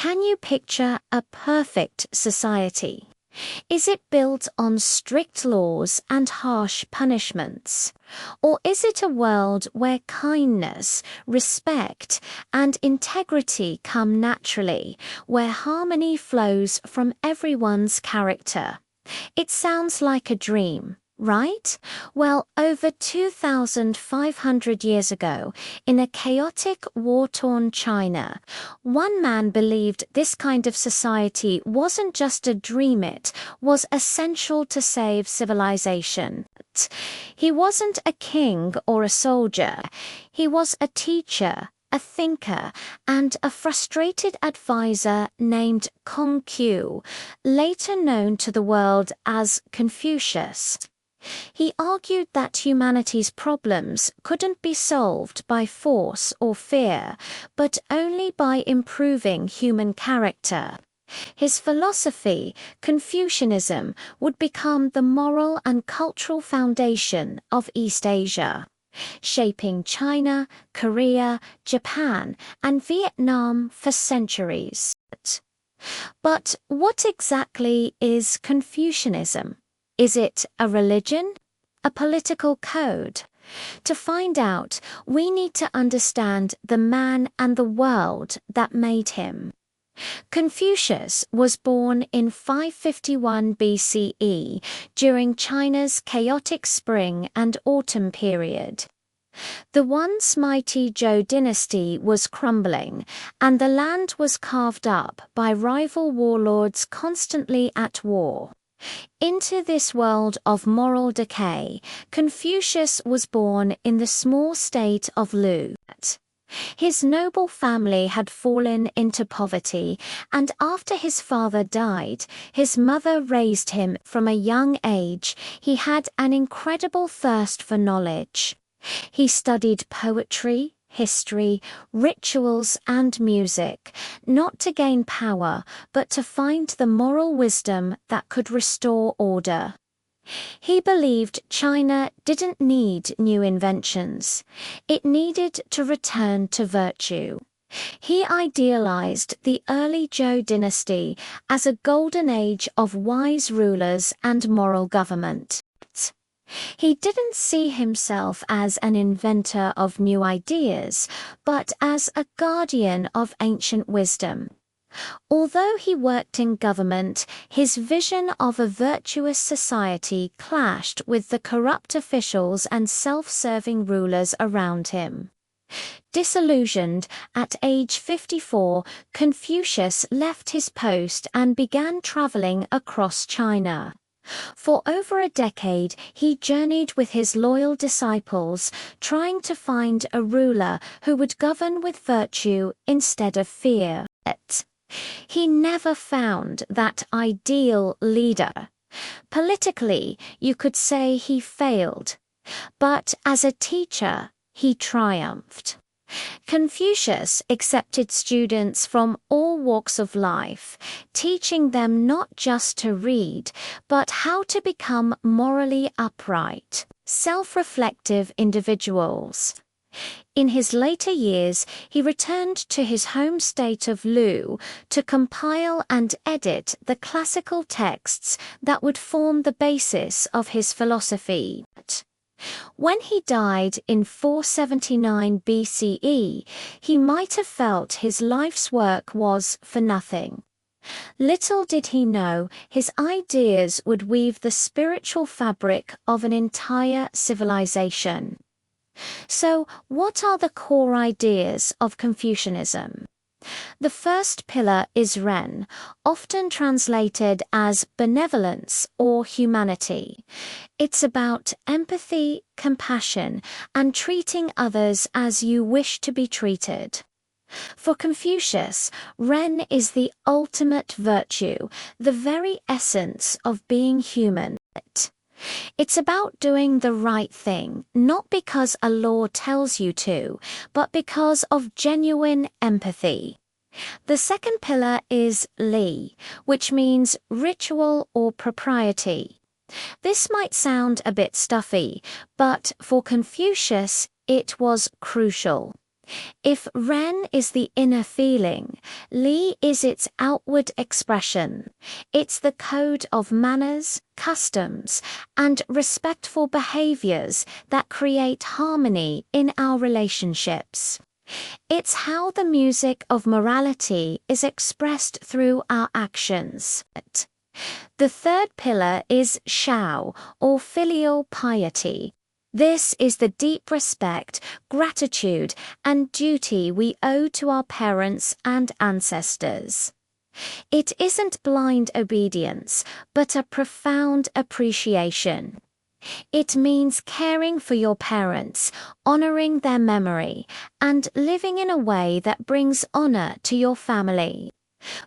Can you picture a perfect society? Is it built on strict laws and harsh punishments? Or is it a world where kindness, respect, and integrity come naturally, where harmony flows from everyone's character? It sounds like a dream, right? Well, over 2,500 years ago, in a chaotic, war-torn China, one man believed this kind of society wasn't just a dream, it was essential to save civilization. He wasn't a king or a soldier. He was a teacher, a thinker, and a frustrated advisor named Confucius, later known to the world as Confucius. He argued that humanity's problems couldn't be solved by force or fear, but only by improving human character. His philosophy, Confucianism, would become the moral and cultural foundation of East Asia, shaping China, Korea, Japan, and Vietnam for centuries. But what exactly is Confucianism? Is it a religion? A political code? To find out, we need to understand the man and the world that made him. Confucius was born in 551 BCE during China's chaotic spring and autumn period. The once mighty Zhou dynasty was crumbling, and the land was carved up by rival warlords constantly at war. Into this world of moral decay, Confucius was born in the small state of Lu. His noble family had fallen into poverty, and after his father died, his mother raised him from a young age. He had an incredible thirst for knowledge. He studied poetry, history, rituals, and music, not to gain power, but to find the moral wisdom that could restore order. He believed China didn't need new inventions. It needed to return to virtue. He idealized the early Zhou dynasty as a golden age of wise rulers and moral government. He didn't see himself as an inventor of new ideas, but as a guardian of ancient wisdom. Although he worked in government, his vision of a virtuous society clashed with the corrupt officials and self-serving rulers around him. Disillusioned, at age 54, Confucius left his post and began traveling across China. For over a decade, he journeyed with his loyal disciples, trying to find a ruler who would govern with virtue instead of fear. He never found that ideal leader. Politically, you could say he failed, but as a teacher, he triumphed. Confucius accepted students from all walks of life, teaching them not just to read, but how to become morally upright, self-reflective individuals. In his later years, he returned to his home state of Lu to compile and edit the classical texts that would form the basis of his philosophy. When he died in 479 BCE, he might have felt his life's work was for nothing. Little did he know his ideas would weave the spiritual fabric of an entire civilization. So, what are the core ideas of Confucianism? The first pillar is Ren, often translated as benevolence or humanity. It's about empathy, compassion, and treating others as you wish to be treated. For Confucius, Ren is the ultimate virtue, the very essence of being human. It's about doing the right thing, not because a law tells you to, but because of genuine empathy. The second pillar is Li, which means ritual or propriety. This might sound a bit stuffy, but for Confucius, it was crucial. If ren is the inner feeling, li is its outward expression. It's the code of manners, customs, and respectful behaviors that create harmony in our relationships. It's how the music of morality is expressed through our actions. The third pillar is shao, or filial piety. This is the deep respect, gratitude, and duty we owe to our parents and ancestors. It isn't blind obedience, but a profound appreciation. It means caring for your parents, honoring their memory, and living in a way that brings honor to your family.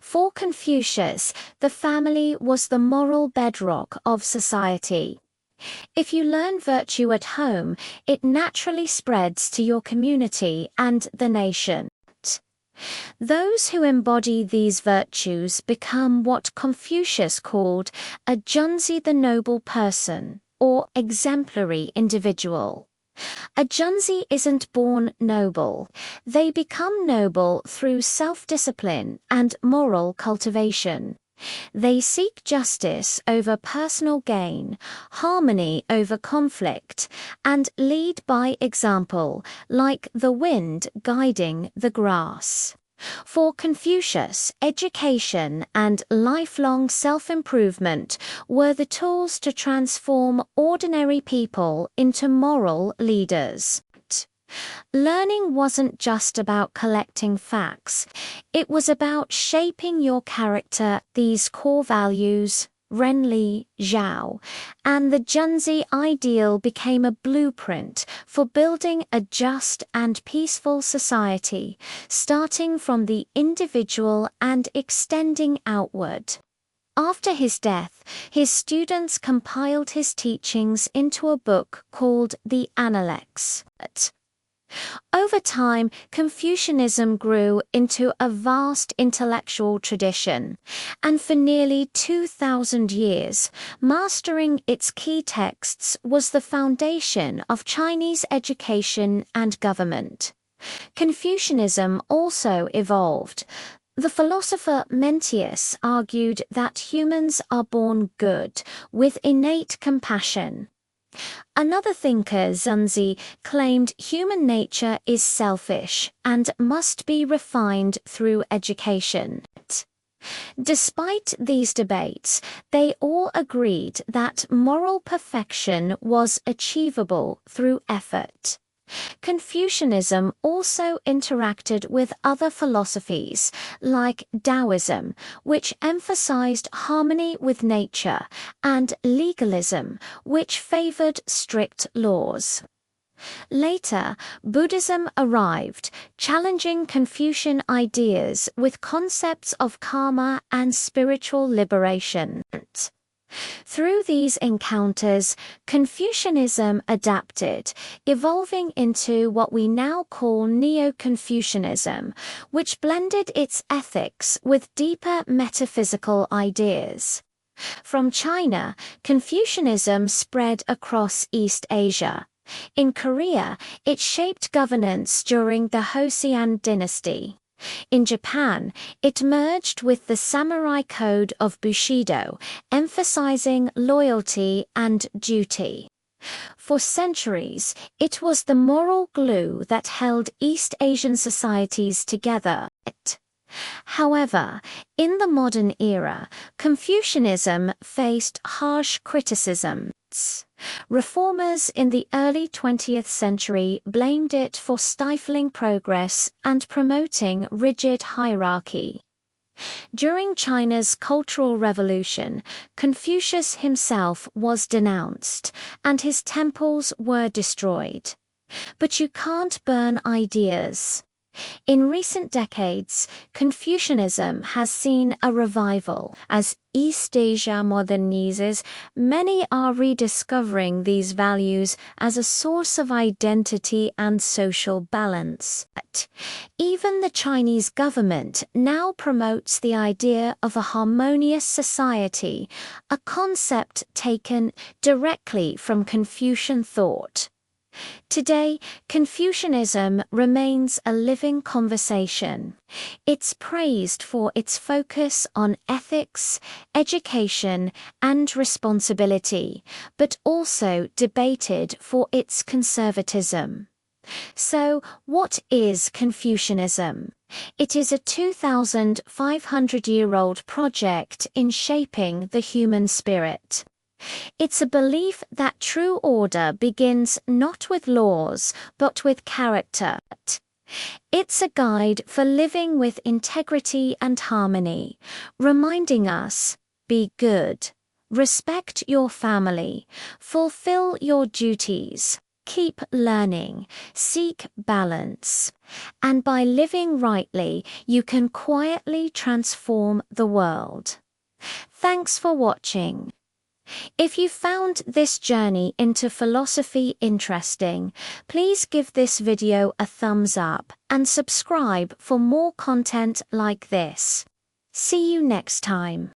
For Confucius, the family was the moral bedrock of society. If you learn virtue at home, it naturally spreads to your community and the nation. Those who embody these virtues become what Confucius called a junzi, the noble person, or exemplary individual. A junzi isn't born noble. They become noble through self-discipline and moral cultivation. They seek justice over personal gain, harmony over conflict, and lead by example, like the wind guiding the grass. For Confucius, education and lifelong self-improvement were the tools to transform ordinary people into moral leaders. Learning wasn't just about collecting facts, it was about shaping your character. These core values, Renli, Zhao, and the Junzi ideal became a blueprint for building a just and peaceful society, starting from the individual and extending outward. After his death, his students compiled his teachings into a book called the Analects. Over time, Confucianism grew into a vast intellectual tradition, and for nearly 2,000 years, mastering its key texts was the foundation of Chinese education and government. Confucianism also evolved. The philosopher Mencius argued that humans are born good, with innate compassion. Another thinker, Zunzi, claimed human nature is selfish and must be refined through education. Despite these debates, they all agreed that moral perfection was achievable through effort. Confucianism also interacted with other philosophies, like Taoism, which emphasized harmony with nature, and legalism, which favored strict laws. Later, Buddhism arrived, challenging Confucian ideas with concepts of karma and spiritual liberation. Through these encounters, Confucianism adapted, evolving into what we now call Neo-Confucianism, which blended its ethics with deeper metaphysical ideas. From China, Confucianism spread across East Asia. In Korea, it shaped governance during the Joseon dynasty. In Japan, it merged with the samurai code of Bushido, emphasizing loyalty and duty. For centuries, it was the moral glue that held East Asian societies together. However, in the modern era, Confucianism faced harsh criticism. Reformers in the early 20th century blamed it for stifling progress and promoting rigid hierarchy. During China's Cultural Revolution, Confucius himself was denounced, and his temples were destroyed. But you can't burn ideas. In recent decades, Confucianism has seen a revival. As East Asia modernizes, many are rediscovering these values as a source of identity and social balance. Even the Chinese government now promotes the idea of a harmonious society, a concept taken directly from Confucian thought. Today, Confucianism remains a living conversation. It's praised for its focus on ethics, education, and responsibility, but also debated for its conservatism. So, what is Confucianism? It is a 2,500-year-old project in shaping the human spirit. It's a belief that true order begins not with laws, but with character. It's a guide for living with integrity and harmony, reminding us, be good, respect your family, fulfill your duties, keep learning, seek balance. And by living rightly, you can quietly transform the world. Thanks for watching. If you found this journey into philosophy interesting, please give this video a thumbs up and subscribe for more content like this. See you next time.